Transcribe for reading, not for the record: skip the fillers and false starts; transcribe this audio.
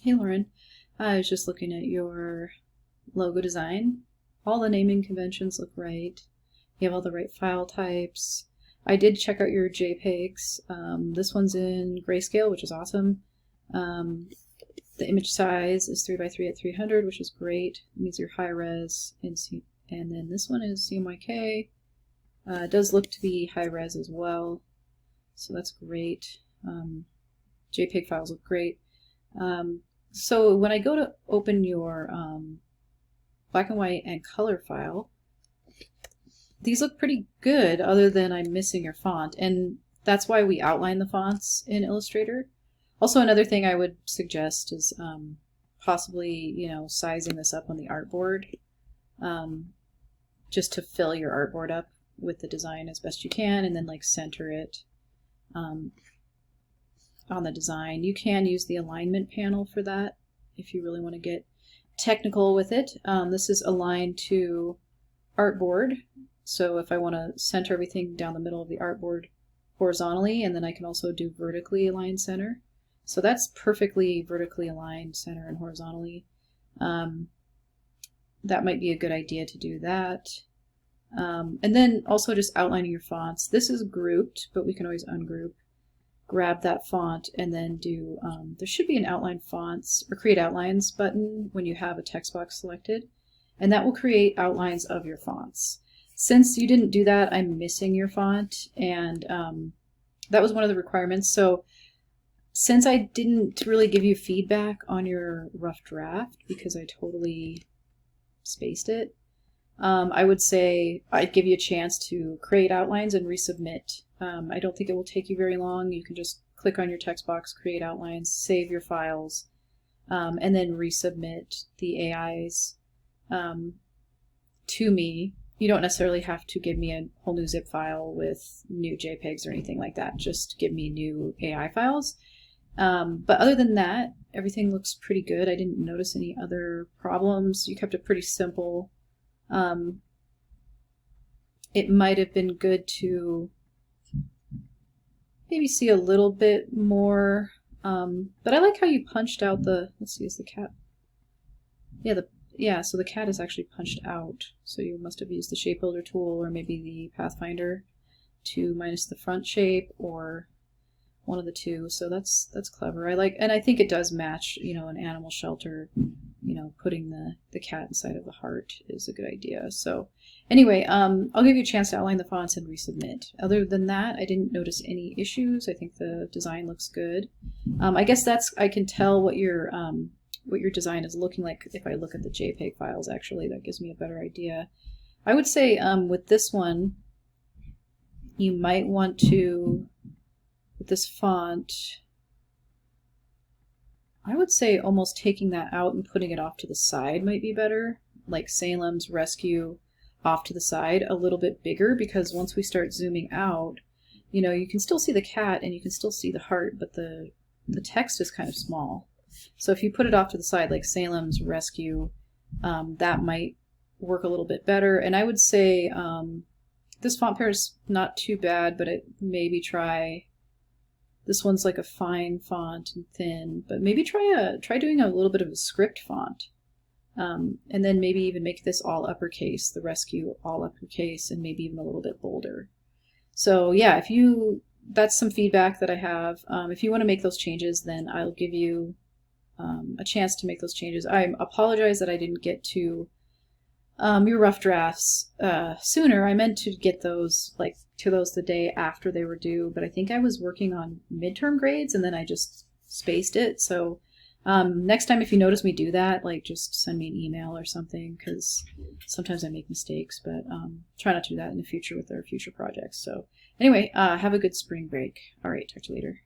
Hey Lauren, I was just looking at your logo design. All the naming conventions look right. You have all the right file types. I did check out your JPEGs. This one's in grayscale, which is awesome. The image size is 3 by 3 at 300, which is great. It means you're high res. And then this one is CMYK. It does look to be high res as well, so that's great. JPEG files look great. So when I go to open your black and white and color file, these look pretty good other than I'm missing your font, and that's why we outline the fonts in Illustrator. Also, another thing I would suggest is possibly, sizing this up on the artboard, just to fill your artboard up with the design as best you can, and then like center it on the design. You can use the alignment panel for that if you really want to get technical with it. This is aligned to artboard, so if I want to center everything down the middle of the artboard horizontally, and then I can also do vertically aligned center. So that's perfectly vertically aligned center and horizontally. That might be a good idea to do that. And then also just outlining your fonts. This is grouped, but we can always ungroup. Grab that font and then do, there should be an outline fonts or create outlines button when you have a text box selected, and that will create outlines of your fonts. Since you didn't do that, I'm missing your font, and that was one of the requirements. So since I didn't really give you feedback on your rough draft because I totally spaced it, I would say I'd give you a chance to create outlines and resubmit. I don't think it will take you very long. You can just click on your text box, create outlines, save your files, and then resubmit the AIs to me. You don't necessarily have to give me a whole new zip file with new JPEGs or anything like that. Just give me new AI files. But other than that, everything looks pretty good. I didn't notice any other problems. You kept it pretty simple. It might have been good to maybe see a little bit more, but I like how you punched out the, let's see, is the cat? Yeah, so the cat is actually punched out. So you must have used the shape builder tool or maybe the Pathfinder to minus the front shape, or one of the two. So that's clever. And I think it does match, an animal shelter. Putting the cat inside of the heart is a good idea. So anyway, I'll give you a chance to outline the fonts and resubmit. Other than that, I didn't notice any issues. I think the design looks good. I guess I can tell what your design is looking like if I look at the JPEG files. Actually, that gives me a better idea. I would say with this one, you might want to, with this font, I would say almost taking that out and putting it off to the side might be better, like Salem's Rescue off to the side a little bit bigger, because once we start zooming out, you can still see the cat and you can still see the heart, but the text is kind of small. So if you put it off to the side, like Salem's Rescue, that might work a little bit better. And I would say this font pair is not too bad, but maybe try. This one's like a fine font and thin, but maybe try doing a little bit of a script font. And then maybe even make this all uppercase, the Rescue all uppercase, and maybe even a little bit bolder. So yeah, that's some feedback that I have. If you want to make those changes, then I'll give you a chance to make those changes. I apologize that I didn't get to your rough drafts sooner. I meant to get those the day after they were due, but I think I was working on midterm grades and then I just spaced it. So next time if you notice me do that, just send me an email or something, because sometimes I make mistakes, but try not to do that in the future with our future projects. So anyway, have a good spring break. All right, talk to you later.